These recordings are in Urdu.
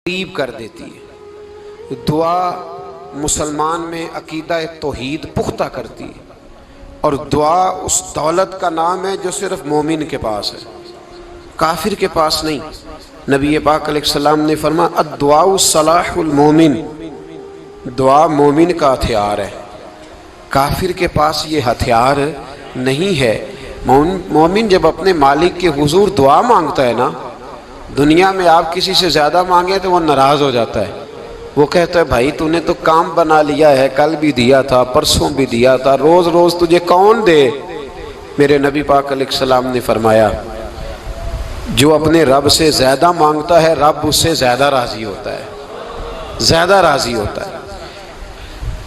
قریب کر دیتی ہے۔ دعا مسلمان میں عقیدہ توحید پختہ کرتی ہے، اور دعا اس دولت کا نام ہے جو صرف مومن کے پاس ہے، کافر کے پاس نہیں۔ نبی پاک علیہ السلام نے فرمایا الدعاء صلاح المومن، دعا مومن کا ہتھیار ہے، کافر کے پاس یہ ہتھیار نہیں ہے۔ مومن جب اپنے مالک کے حضور دعا مانگتا ہے نا، دنیا میں آپ کسی سے زیادہ مانگیں تو وہ ناراض ہو جاتا ہے، وہ کہتا ہے بھائی تو نے تو کام بنا لیا ہے، کل بھی دیا تھا، پرسوں بھی دیا تھا، روز روز تجھے کون دے؟ میرے نبی پاک علیہ السلام نے فرمایا جو اپنے رب سے زیادہ مانگتا ہے رب اس سے زیادہ راضی ہوتا ہے، زیادہ راضی ہوتا ہے۔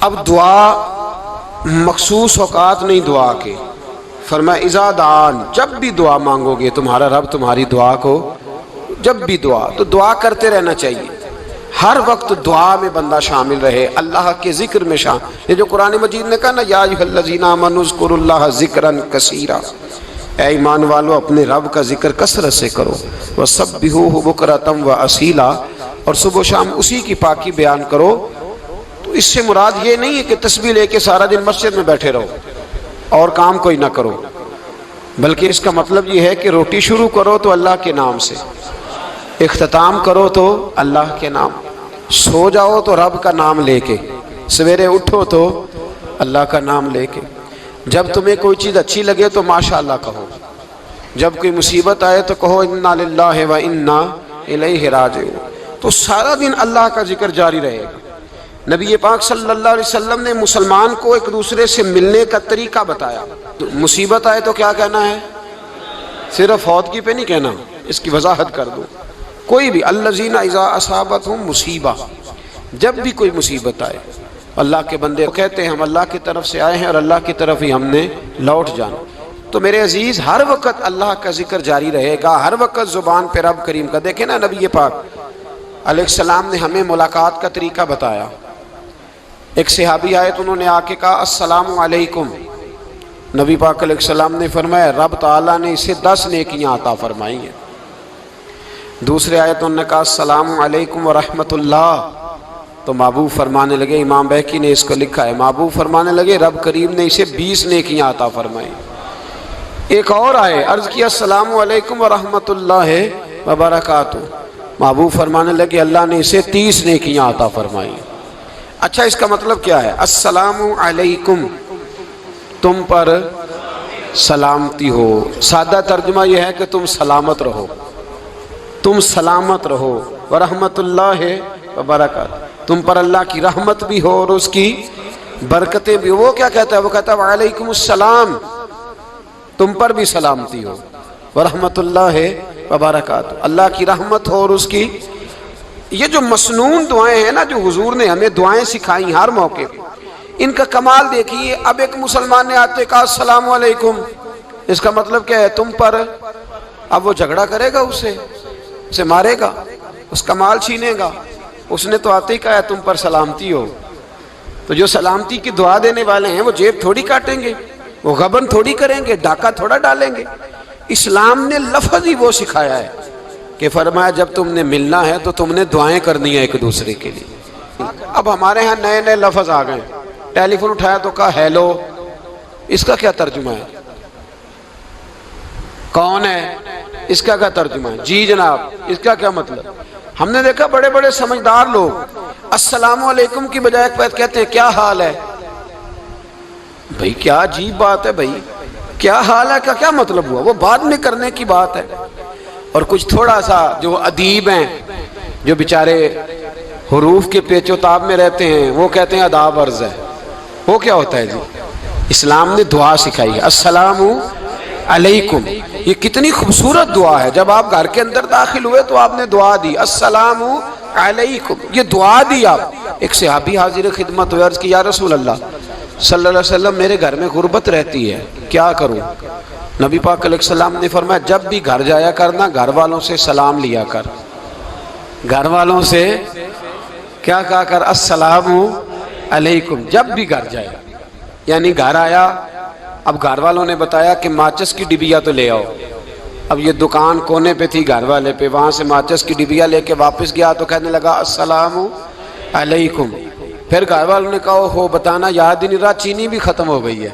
اب دعا مخصوص اوقات نہیں دعا کے، فرمایا اذا دعان، جب بھی دعا مانگو گے تمہارا رب تمہاری دعا کو، جب بھی دعا تو دعا کرتے رہنا چاہیے، ہر وقت دعا میں بندہ شامل رہے، اللہ کے ذکر میں شامل۔ یہ جو قرآن مجید نے کہا نا یا ایھا الذین آمنوا اذکروا اللہ ذکرا کثیرا، اے ایمان والو اپنے رب کا ذکر کثرت سے کرو، وسبحوہ بکرۃ واصیلا، اور صبح و شام اسی کی پاکی بیان کرو۔ تو اس سے مراد یہ نہیں ہے کہ تسبیح لے کے سارا دن مسجد میں بیٹھے رہو اور کام کوئی نہ کرو، بلکہ اس کا مطلب یہ ہے کہ روٹی شروع کرو تو اللہ کے نام سے، اختتام کرو تو اللہ کے نام، سو جاؤ تو رب کا نام لے کے، سویرے اٹھو تو اللہ کا نام لے کے، جب تمہیں کوئی چیز اچھی لگے تو ماشاءاللہ کہو، جب کوئی مصیبت آئے تو کہو انا للہ و انا الیہ راجعون۔ تو سارا دن اللہ کا ذکر جاری رہے گا۔ نبی پاک صلی اللہ علیہ وسلم نے مسلمان کو ایک دوسرے سے ملنے کا طریقہ بتایا۔ مصیبت آئے تو کیا کہنا ہے؟ صرف فوتگی پہ نہیں کہنا، اس کی وضاحت کر دو۔ کوئی بھی الذین اذا اصابتہم مصیبہ، جب بھی کوئی مصیبت آئے، اللہ کے بندے کہتے ہیں ہم اللہ کی طرف سے آئے ہیں اور اللہ کی طرف ہی ہم نے لوٹ جانا۔ تو میرے عزیز ہر وقت اللہ کا ذکر جاری رہے گا، ہر وقت زبان پہ رب کریم کا۔ دیکھیں نا نبی پاک علیہ السلام نے ہمیں ملاقات کا طریقہ بتایا۔ ایک صحابی آئے تو انہوں نے آ کے کہا السلام علیکم، نبی پاک علیہ السلام نے فرمایا رب تعالیٰ نے اسے 10 نیکیاں عطا فرمائی ہیں۔ دوسرے آئے تو انہوں نے کہا السلام علیکم ورحمۃ اللہ، تو محبوب فرمانے لگے، امام بہقی نے اس کو لکھا ہے، محبوب فرمانے لگے رب کریم نے اسے 20 نیکیاں عطا فرمائی۔ ایک اور آئے، عرض کیا السلام علیکم ورحمۃ اللہ وبرکاتہ، محبوب فرمانے لگے اللہ نے اسے 30 نیکیاں عطا فرمائی۔ اچھا اس کا مطلب کیا ہے؟ السلام علیکم، تم پر سلامتی ہو، سادہ ترجمہ یہ ہے کہ تم سلامت رہو، تم سلامت رہو، ورحمۃ اللہ وبرکاتہ، تم پر اللہ کی رحمت بھی ہو اور اس کی برکتیں بھی ہو۔ وہ کیا کہتا ہے؟ وہ کہتا ہے وعلیکم السلام، تم پر بھی سلامتی ہو، ورحمۃ اللہ وبرکاتہ، اللہ کی رحمت ہو اور اس کی۔ یہ جو مسنون دعائیں ہیں نا جو حضور نے ہمیں دعائیں سکھائیں ہر موقع پہ، ان کا کمال دیکھیے۔ اب ایک مسلمان نے آتے کہا السلام علیکم، اس کا مطلب کیا ہے؟ تم پر۔ اب وہ جھگڑا کرے گا اسے مارے گا، اس کا مال چھینے گا؟ اس نے تو آتے ہی کہا ہے تم پر سلامتی ہو۔ تو جو سلامتی کی دعا دینے والے ہیں وہ جیب تھوڑی کاٹیں گے، وہ غبن تھوڑی کریں گے، ڈاکہ تھوڑا ڈالیں گے۔ اسلام نے لفظ ہی وہ سکھایا ہے کہ فرمایا جب تم نے ملنا ہے تو تم نے دعائیں کرنی ہیں ایک دوسرے کے لیے۔ اب ہمارے ہاں نئے نئے لفظ آ گئے، ٹیلی فون اٹھایا تو کہا ہیلو، اس کا کیا ترجمہ ہے؟ کون ہے؟ اس کا کیا ترجمہ ہے؟ جی جناب، اس کا کیا مطلب؟ ہم نے دیکھا بڑے بڑے سمجھدار لوگ السلام علیکم کی بجائے کہتے ہیں کیا حال ہے؟ بھئی کیا عجیب بات ہے، بھئی کیا حال ہے کا کیا مطلب ہوا؟ وہ بعد میں کرنے کی بات ہے۔ اور کچھ تھوڑا سا جو ادیب ہیں، جو بیچارے حروف کے پیچ و تاب میں رہتے ہیں، وہ کہتے ہیں آداب عرض ہے۔ وہ کیا ہوتا ہے جی؟ اسلام نے دعا سکھائی ہے السلام علیکم، یہ کتنی خوبصورت دعا ہے۔ جب آپ گھر کے اندر داخل ہوئے تو آپ نے دعا دی السلام علیکم، یہ دعا دی آپ۔ ایک صحابی حاضر خدمت ہوئے، عرض کی یا رسول اللہ صلی اللہ علیہ وسلم میرے گھر میں غربت رہتی ہے، کیا کروں؟ نبی پاک علیہ السلام نے فرمایا جب بھی گھر جایا کرنا گھر والوں سے سلام لیا کر، گھر والوں سے کیا کہا کر؟ السلام علیکم، جب بھی گھر جائے۔ یعنی گھر آیا، اب گھر والوں نے بتایا کہ ماچس کی ڈبیا تو لے آؤ، اب یہ دکان کونے پہ تھی گھر والے پہ، وہاں سے ماچس کی ڈبیا لے کے واپس گیا تو کہنے لگا السلام علیکم۔ پھر گھر والوں نے کہا ہو بتانا یاد ہی نہیں رہا، چینی بھی ختم ہو گئی ہے۔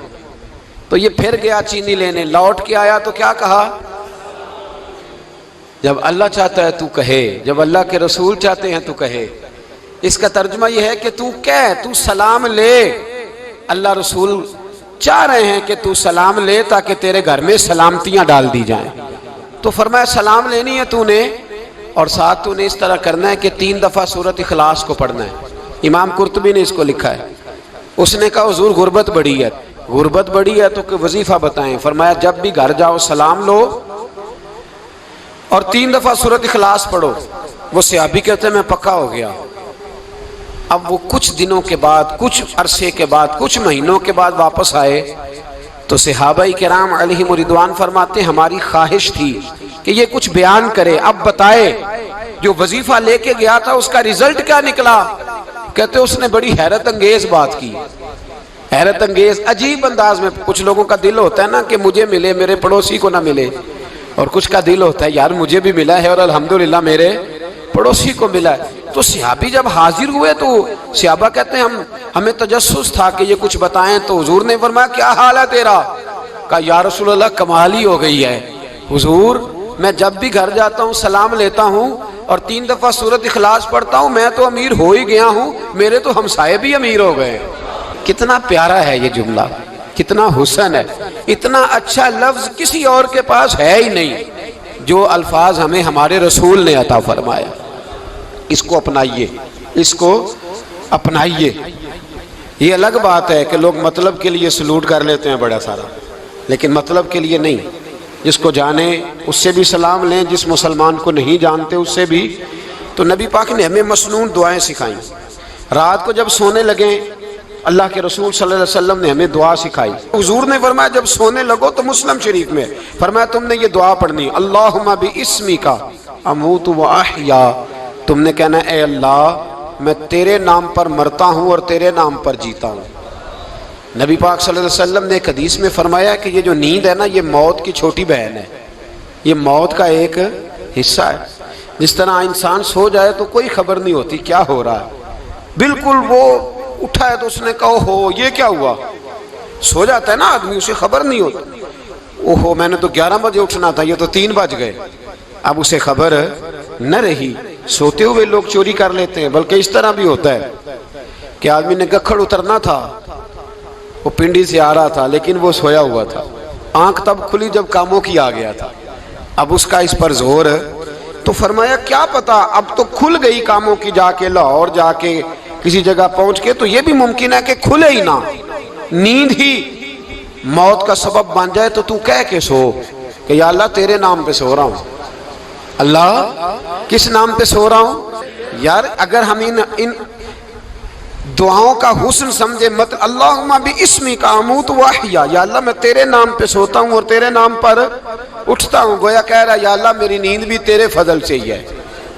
تو یہ پھر گیا چینی لینے، لوٹ کے آیا تو کیا کہا؟ جب اللہ چاہتا ہے تو کہے، جب اللہ کے رسول چاہتے ہیں تو کہے۔ اس کا ترجمہ یہ ہے کہ تو کہہ، تو سلام لے۔ اللہ رسول چاہ رہے ہیں کہ تو سلام لے تاکہ تیرے گھر میں سلامتیاں ڈال دی جائیں۔ تو فرمایا سلام لینی ہے تو نے، اور ساتھ تو نے اس طرح کرنا ہے کہ 3 دفعہ سورۃ اخلاص کو پڑھنا ہے۔ امام قرطبی نے اس کو لکھا ہے۔ اس نے کہا حضور غربت بڑی ہے، غربت بڑی ہے تو کہ وظیفہ بتائیں۔ فرمایا جب بھی گھر جاؤ سلام لو اور 3 دفعہ سورۃ اخلاص پڑھو۔ وہ صحابی کہتے ہیں میں پکا ہو گیا۔ اب وہ کچھ دنوں کے بعد، کچھ عرصے کے بعد، کچھ مہینوں کے بعد واپس آئے تو صحابہ کرام علیہم رضوان فرماتے ہیں ہماری خواہش تھی کہ یہ کچھ بیان کرے، اب بتائے جو وظیفہ لے کے گیا تھا اس کا رزلٹ کیا نکلا۔ کہتے اس نے بڑی حیرت انگیز بات کی، حیرت انگیز عجیب انداز میں۔ کچھ لوگوں کا دل ہوتا ہے نا کہ مجھے ملے میرے پڑوسی کو نہ ملے، اور کچھ کا دل ہوتا ہے یار مجھے بھی ملا ہے اور الحمدللہ میرے پڑوسی کو ملا ہے۔ تو صحابی جب حاضر ہوئے تو صحابہ کہتے ہیں ہمیں تجسس تھا کہ یہ کچھ بتائیں، تو حضور نے فرمایا کیا حال ہے تیرا؟ کہا یا رسول اللہ کمال ہی ہو گئی ہے حضور، میں جب بھی گھر جاتا ہوں سلام لیتا ہوں اور 3 دفعہ سورۃ اخلاص پڑھتا ہوں، میں تو امیر ہو ہی گیا ہوں، میرے تو ہمسائے بھی امیر ہو گئے۔ کتنا پیارا ہے یہ جملہ، کتنا حسن ہے، اتنا اچھا لفظ کسی اور کے پاس ہے ہی نہیں جو الفاظ ہمیں ہمارے رسول نے عطا فرمایا۔ اس کو اپنائیے، اس کو اپنائیے۔ یہ الگ بات ہے کہ لوگ مطلب کے لیے سلوٹ کر لیتے ہیں بڑا سارا، لیکن مطلب کے لیے نہیں۔ جس کو جانے اس سے بھی سلام لیں، جس مسلمان کو نہیں جانتے اس سے بھی۔ تو نبی پاک نے ہمیں مسنون دعائیں سکھائیں۔ رات کو جب سونے لگیں اللہ کے رسول صلی اللہ علیہ وسلم نے ہمیں دعا سکھائی۔ حضور نے فرمایا جب سونے لگو تو مسلم شریف میں فرمایا تم نے یہ دعا پڑھنی، اللہم باسمک اموت و احیا۔ تم نے کہنا اے اللہ میں تیرے نام پر مرتا ہوں اور تیرے نام پر جیتا ہوں۔ نبی پاک صلی اللہ علیہ وسلم نے ایک حدیث میں فرمایا کہ یہ جو نیند ہے نا یہ موت کی چھوٹی بہن ہے، یہ موت کا ایک حصہ ہے۔ جس طرح انسان سو جائے تو کوئی خبر نہیں ہوتی کیا ہو رہا ہے، بالکل وہ اٹھا ہے تو اس نے کہا ہو یہ کیا ہوا، سو جاتا ہے نا آدمی اسے خبر نہیں ہوتی، اوہو میں نے تو 11 بجے اٹھنا تھا یہ تو 3 بج گئے، اب اسے خبر نہ رہی۔ سوتے ہوئے لوگ چوری کر لیتے ہیں، بلکہ اس طرح بھی ہوتا ہے کہ آدمی نے گکھڑ اترنا تھا، وہ پنڈی سے آ رہا تھا لیکن وہ سویا ہوا تھا، آنکھ تب کھلی جب کاموں کی آ گیا تھا، اب اس کا اس پر زور۔ تو فرمایا کیا پتا اب تو کھل گئی کاموں کی، جا کے لاہور جا کے کسی جگہ پہنچ کے، تو یہ بھی ممکن ہے کہ کھلے ہی نہ، نیند ہی موت کا سبب بن جائے۔ تو تو کہہ کے سو کہ یا اللہ تیرے نام پہ سو رہا ہوں۔ اللہ کس نام پہ سو رہا ہوں؟ یار اگر ہم ان دعاؤں کا حسن سمجھے مت، اللہم باسمک اموت و احیا، یا اللہ میں تیرے نام پہ سوتا ہوں اور تیرے نام پر اٹھتا ہوں، گویا کہہ رہا یا اللہ میری نیند بھی تیرے فضل سے ہی ہے،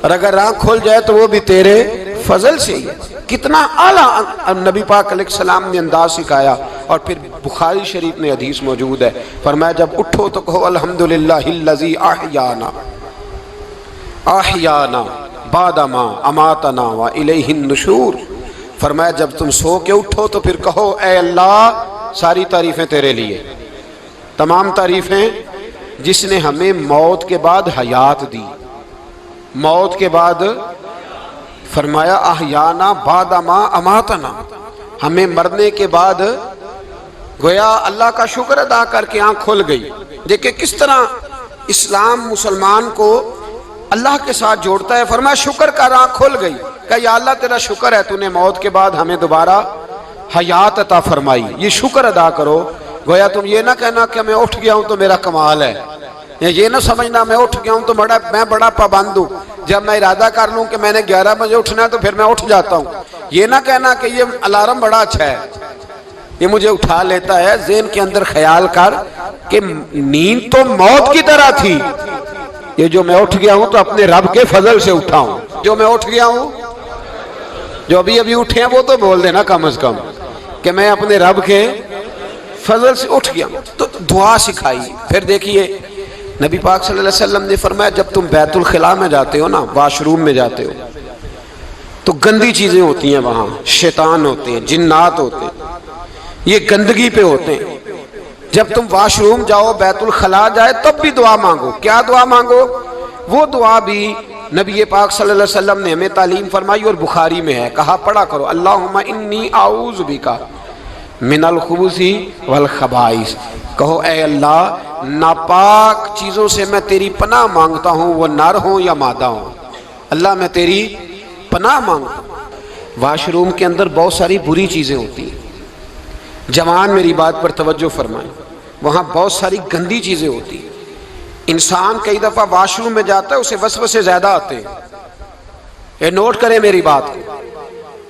اور اگر آنکھ کھل جائے تو وہ بھی تیرے فضل سے ہی ہے۔ کتنا اعلیٰ نبی پاک علیہ السلام نے انداز سکھایا۔ اور پھر بخاری شریف میں حدیث موجود ہے، فرمایا جب اٹھو تو کہو الحمدللہ الذی احیانا احیانا بعد ما اماتنا والیہ النشور۔ فرمایا جب تم سو کے اٹھو تو پھر کہو اے اللہ ساری تعریفیں تیرے لیے، تمام تعریفیں جس نے ہمیں موت کے بعد حیات دی، موت کے بعد فرمایا احیانا بعد ما اماتنا، ہمیں مرنے کے بعد گویا اللہ کا شکر ادا کر کے آنکھ کھل گئی۔ دیکھیں کس طرح اسلام مسلمان کو اللہ کے ساتھ جوڑتا ہے۔ فرمایا شکر کر، آنکھ کھل گئی، کہ یا اللہ تیرا شکر ہے تو نے موت کے بعد ہمیں دوبارہ حیات عطا فرمائی، یہ شکر ادا کرو۔ گویا تم یہ نہ کہنا کہ میں اٹھ گیا ہوں تو میرا کمال ہے، یا یہ نہ سمجھنا میں اٹھ گیا ہوں تو میں بڑا پابند ہوں، جب میں ارادہ کر لوں کہ میں نے 11 بجے اٹھنا ہے تو پھر میں اٹھ جاتا ہوں۔ یہ نہ کہنا کہ یہ الارم بڑا اچھا ہے، یہ مجھے اٹھا لیتا ہے۔ ذہن کے اندر خیال کر کہ نیند تو موت کی طرح تھی، یہ جو میں اٹھ گیا ہوں تو اپنے رب کے فضل سے اٹھا ہوں، جو میں اٹھ گیا ہوں، جو ابھی اٹھے ہیں وہ تو بول دینا کم از کم کہ میں اپنے رب کے فضل سے اٹھ گیا ہوں۔ تو دعا سکھائی۔ پھر دیکھیے نبی پاک صلی اللہ علیہ وسلم نے فرمایا جب تم بیت الخلاء میں جاتے ہو نا، واش روم میں جاتے ہو، تو گندی چیزیں ہوتی ہیں وہاں، شیطان ہوتے ہیں، جنات ہوتے ہیں، یہ گندگی پہ ہوتے ہیں۔ جب تم واش روم جاؤ، بیت الخلاء جائے، تب بھی دعا مانگو۔ کیا دعا مانگو؟ وہ دعا بھی نبی پاک صلی اللہ علیہ وسلم نے ہمیں تعلیم فرمائی اور بخاری میں ہے، کہا پڑھا کرو اللہم انی اعوذ بک من الخبث والخبائث، کہو اے اللہ ناپاک چیزوں سے میں تیری پناہ مانگتا ہوں، وہ نر ہوں یا مادہ ہوں، اللہ میں تیری پناہ مانگتا ہوں۔ واش روم کے اندر بہت ساری بری چیزیں ہوتی ہیں، جوان میری بات پر توجہ فرمائیں، وہاں بہت ساری گندی چیزیں ہوتی ہیں۔ انسان کئی دفعہ واش روم میں جاتا ہے، اسے وسوسے زیادہ آتے ہیں، یہ نوٹ کریں میری بات کو۔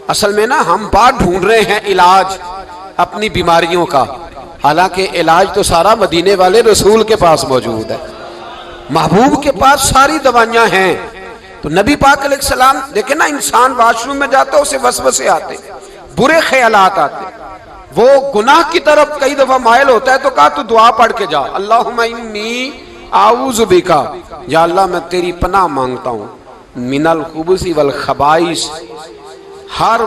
اصل میں نا ہم بات ڈھونڈ رہے ہیں علاج اپنی بیماریوں کا، حالانکہ علاج تو سارا مدینے والے رسول کے پاس موجود ہے، محبوب کے پاس ساری دوائیاں ہیں۔ تو نبی پاک علیہ السلام دیکھیں نا، انسان واش روم میں جاتا ہے اسے وسوسے آتے، برے خیالات آتے، وہ گناہ کی طرف کئی دفعہ مائل ہوتا ہے، تو کہا تو دعا پڑھ کے جا، اللہم انی اعوذ بکا، یا اللہ میں تیری پناہ مانگتا ہوں، من الخبث والخبائث، ہر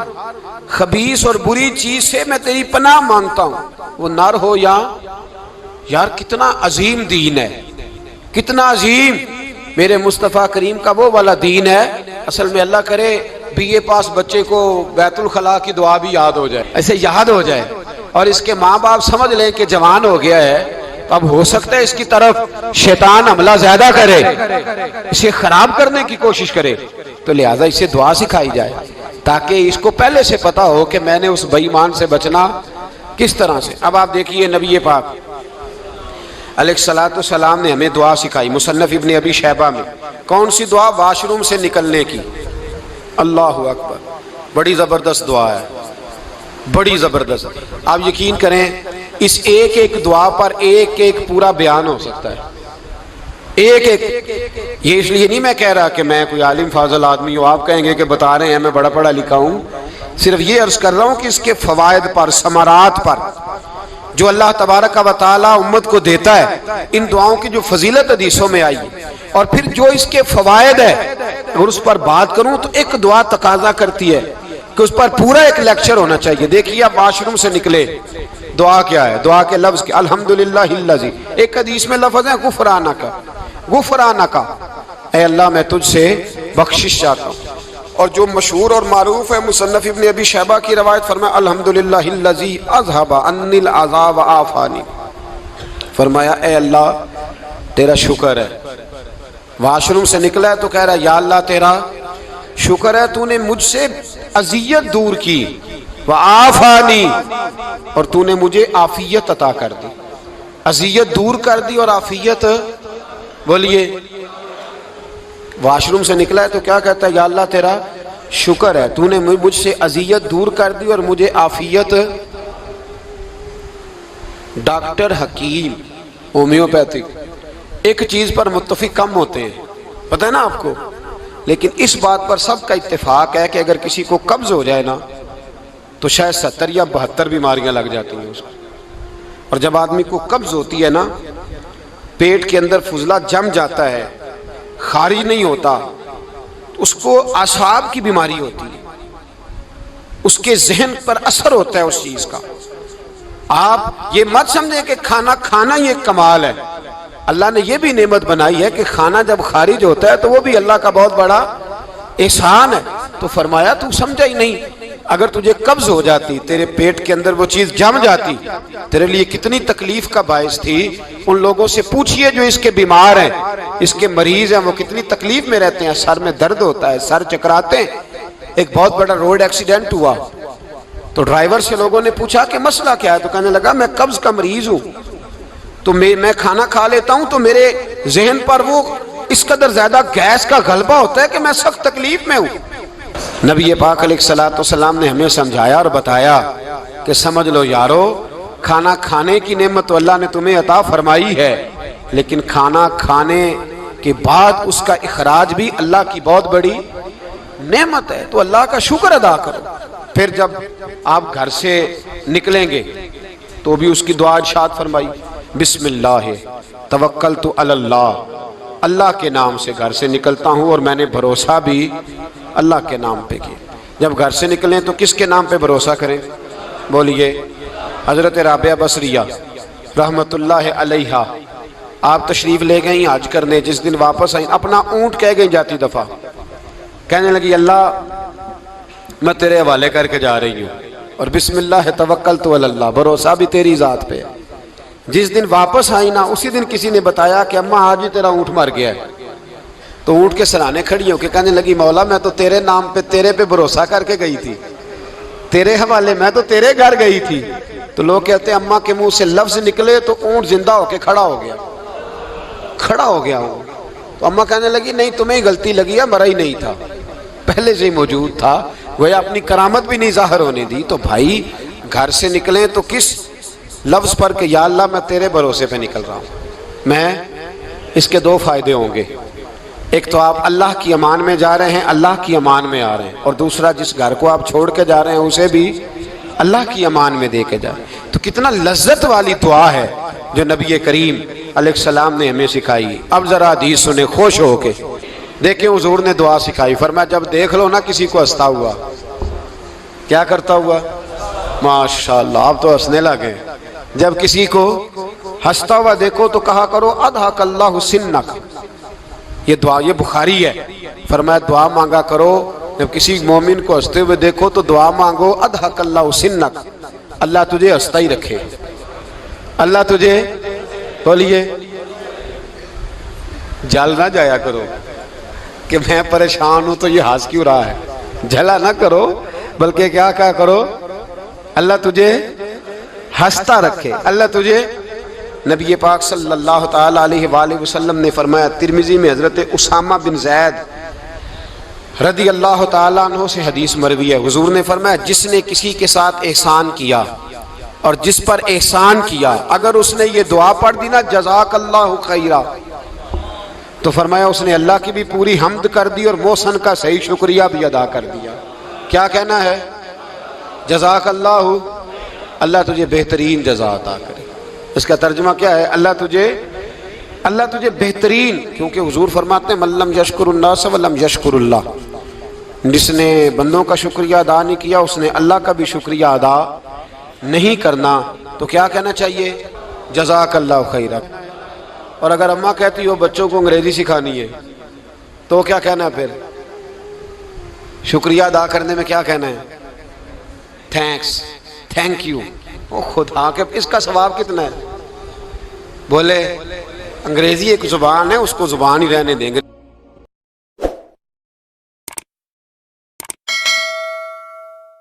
خبیث اور بری چیز سے میں تیری پناہ مانگتا ہوں، وہ نر ہو یا یار کتنا عظیم دین ہے، کتنا عظیم میرے مصطفیٰ کریم کا وہ والا دین ہے۔ اصل میں اللہ کرے بی اے پاس بچے کو بیت الخلاء کی دعا بھی یاد ہو جائے، ایسے یاد ہو جائے، اور اس کے ماں باپ سمجھ لیں کہ جوان ہو گیا ہے، اب ہو سکتا ہے اس کی طرف شیطان حملہ زیادہ کرے، اسے خراب کرنے کی کوشش کرے، تو لہٰذا اسے دعا سکھائی جائے تاکہ اس کو پہلے سے پتا ہو کہ میں نے اس بے ایمان سے بچنا کس طرح سے۔ اب آپ دیکھیے نبی پاک علیہ السلام نے ہمیں دعا سکھائی، مصنف ابن ابی شیبہ میں۔ کون سی دعا؟ واش روم سے نکلنے کی۔ اللہ اکبر، بڑی زبردست دعا ہے، بڑی زبردست۔ آپ یقین کریں اس ایک ایک دعا پر ایک ایک پورا بیان ہو سکتا ہے، ایک ایک۔ یہ اس لیے نہیں میں کہہ رہا کہ میں کوئی عالم فاضل آدمی ہوں، آپ کہیں گے کہ بتا رہے ہیں میں بڑا پڑھا لکھا ہوں، صرف یہ عرض کر رہا ہوں کہ اس کے فوائد پر، ثمرات پر جو اللہ تبارک و تعالیٰ امت کو دیتا ہے، ان دعاؤں کی جو فضیلت حدیثوں میں آئی، اور پھر جو اس کے فوائد ہے، اگر اس پر بات کروں تو ایک دعا تقاضا کرتی ہے کہ اس پر پورا ایک لیکچر ہونا چاہیے۔ دیکھیے آپ واش روم سے نکلے، دعا کیا ہے؟ دعا کے لفظ کے الحمدللہ الذی، ایک حدیث میں لفظ ہے غفرانک، غفرانک، اے اللہ میں تجھ سے بخشش چاہتا ہوں۔ اور جو مشہور اور معروف ہے مصنف ابن ابی شیبہ کی روایت، فرمایا الحمدللہ الذی اذھب عنی العذاب وعافانی، فرمایا اے اللہ تیرا شکر ہے، واش روم سے نکلا ہے تو کہہ رہا ہے یا اللہ تیرا شکر ہے تو نے مجھ سے اذیت دور کی، وعافانی، اور تو نے مجھے عافیت عطا کر دی، اذیت دور کر دی اور عافیت۔ بولیے واش روم سے نکلا ہے تو کیا کہتا ہے؟ یا اللہ تیرا شکر ہے تو نے مجھ سے اذیت دور کر دی اور مجھے عافیت۔ ڈاکٹر حکیم ہومیوپیتھک ایک چیز پر متفق کم ہوتے ہیں، پتہ ہے نا آپ کو، لیکن اس بات پر سب کا اتفاق ہے کہ اگر کسی کو قبض ہو جائے نا تو شاید 70 یا 72 بیماریاں لگ جاتی ہیں اس کو۔ اور جب آدمی کو قبض ہوتی ہے نا، پیٹ کے اندر فضلہ جم جاتا ہے، خارج نہیں ہوتا، اس کو اعصاب کی بیماری ہوتی ہے، اس کے ذہن پر اثر ہوتا ہے اس چیز کا۔ آپ یہ مت سمجھیں کہ کھانا کھانا یہ کمال ہے، اللہ نے یہ بھی نعمت بنائی ہے کہ کھانا جب خارج ہوتا ہے تو وہ بھی اللہ کا بہت بڑا احسان ہے۔ تو فرمایا تو سمجھا ہی نہیں، اگر تجھے قبض ہو جاتی، تیرے پیٹ کے اندر وہ چیز جم جاتی، تیرے لیے کتنی تکلیف کا باعث تھی۔ ان لوگوں سے پوچھئے جو اس کے بیمار ہیں، اس کے مریض ہیں، وہ کتنی تکلیف میں رہتے ہیں، سر میں درد ہوتا ہے، سر چکراتے ہیں۔ ایک بہت بڑا روڈ ایکسیڈنٹ ہوا تو ڈرائیور سے لوگوں نے پوچھا کہ مسئلہ کیا ہے، تو کہنے لگا میں قبض کا مریض ہوں، تو میں کھانا کھا لیتا ہوں تو میرے ذہن پر وہ اس قدر زیادہ گیس کا غلبہ ہوتا ہے کہ میں سخت تکلیف میں ہوں۔ نبی پاک علیہ السلام نے ہمیں سمجھایا اور بتایا کہ سمجھ لو یارو، کھانا کھانے کی نعمت تو اللہ نے تمہیں عطا فرمائی ہے، لیکن کھانا کھانے کے بعد اس کا اخراج بھی اللہ کی بہت بڑی نعمت ہے، تو اللہ کا شکر ادا کرو۔ پھر جب آپ گھر سے نکلیں گے تو بھی اس کی دعا ارشاد فرمائی، بسم اللہ توکلت علی اللہ، اللہ کے نام سے گھر سے نکلتا ہوں اور میں نے بھروسہ بھی اللہ کے نام پہ کیا۔ جب گھر سے نکلیں تو کس کے نام پہ بھروسہ کریں؟ بولیے۔ حضرت رابعہ بصریہ رحمت اللہ علیہا آپ تشریف لے گئیں حج کرنے، جس دن واپس آئیں اپنا اونٹ کہہ گئی جاتی دفعہ، کہنے لگی اللہ میں تیرے حوالے کر کے جا رہی ہوں اور بسم اللہ توکلت علی اللہ، بھروسہ بھی تیری ذات پہ۔ جس دن واپس آئی نا اسی دن کسی نے بتایا کہ اماں آج ہی تیرا اونٹ مر گیا ہے، تو اونٹ کے سرانے کھڑی ہو کے کہنے لگی مولا میں تو تیرے نام پہ تیرے پہ بھروسہ کر کے گئی تھی، تیرے حوالے میں تو تیرے گھر گئی تھی۔ تو لوگ کہتے ہیں اماں کے منہ سے لفظ نکلے تو اونٹ زندہ ہو کے کھڑا ہو گیا، کھڑا ہو گیا ہوں۔ تو اماں کہنے لگی نہیں تمہیں غلطی لگی ہے، مرا ہی نہیں تھا، پہلے سے ہی موجود تھا، وہ اپنی کرامت بھی نہیں ظاہر ہونے دی۔ تو بھائی گھر سے نکلیں تو کس لفظ پر کہ یا اللہ میں تیرے بھروسے پہ نکل رہا ہوں میں، اس کے دو فائدے ہوں گے، ایک تو آپ اللہ کی امان میں جا رہے ہیں، اللہ کی امان میں آ رہے ہیں، اور دوسرا جس گھر کو آپ چھوڑ کے جا رہے ہیں اسے بھی اللہ کی امان میں دے کے جائیں۔ تو کتنا لذت والی دعا ہے جو نبی کریم علیہ السلام نے ہمیں سکھائی۔ اب ذرا حدیث سنیں خوش ہو کے، دیکھیں حضور نے دعا سکھائی، فرمایا جب دیکھ لو نا کسی کو ہنستا ہوا، کیا کرتا ہوا؟ ماشاءاللہ آپ تو ہنسنے لگے۔ جب کسی کو ہنستا ہوا دیکھو تو کہا کرو اضحک اللہ سنک، یہ دعا یہ بخاری ہے، فرمایا دعا مانگا کرو جب کسی مومن کو ہنستے ہوئے دیکھو تو دعا مانگو اضحک اللہ سنک، اللہ تجھے ہنستا ہی رکھے، اللہ تجھے، بولیے، جل نہ جایا کرو کہ میں پریشان ہوں تو یہ ہنس کیوں رہا ہے، جھلا نہ کرو، بلکہ کیا کہا کرو اللہ تجھے ہنستا رکھے، اللہ تجھے۔ نبی پاک صلی اللہ تعالی علیہ وآلہ وسلم نے فرمایا، ترمذی میں حضرت اسامہ بن زید رضی اللہ تعالیٰ عنہ سے حدیث مروی ہے، حضور نے فرمایا جس نے کسی کے ساتھ احسان کیا اور جس پر احسان کیا، اگر اس نے یہ دعا پڑھ دی نا جزاک اللہ خیرہ، تو فرمایا اس نے اللہ کی بھی پوری حمد کر دی اور محسن کا صحیح شکریہ بھی ادا کر دیا۔ کیا کہنا ہے؟ جزاک اللہ، اللہ تجھے بہترین جزا عطا کرے۔ اس کا ترجمہ کیا ہے؟ اللہ تجھے بہترین، کیونکہ حضور فرماتے ہیں من لم یشکر الناس ولم یشکر اللہ، جس نے بندوں کا شکریہ ادا نہیں کیا اس نے اللہ کا بھی شکریہ ادا نہیں کرنا۔ تو کیا کہنا چاہیے؟ جزاک اللہ خیرہ۔ اور اگر اماں کہتی ہو بچوں کو انگریزی سکھانی ہے تو کیا کہنا ہے؟ پھر شکریہ ادا کرنے میں کیا کہنا ہے؟ Thanks, thank you. او خدا کے اس کا ثواب کتنا ہے؟ بولے انگریزی ایک زبان ہے، اس کو زبان ہی رہنے دیں گے۔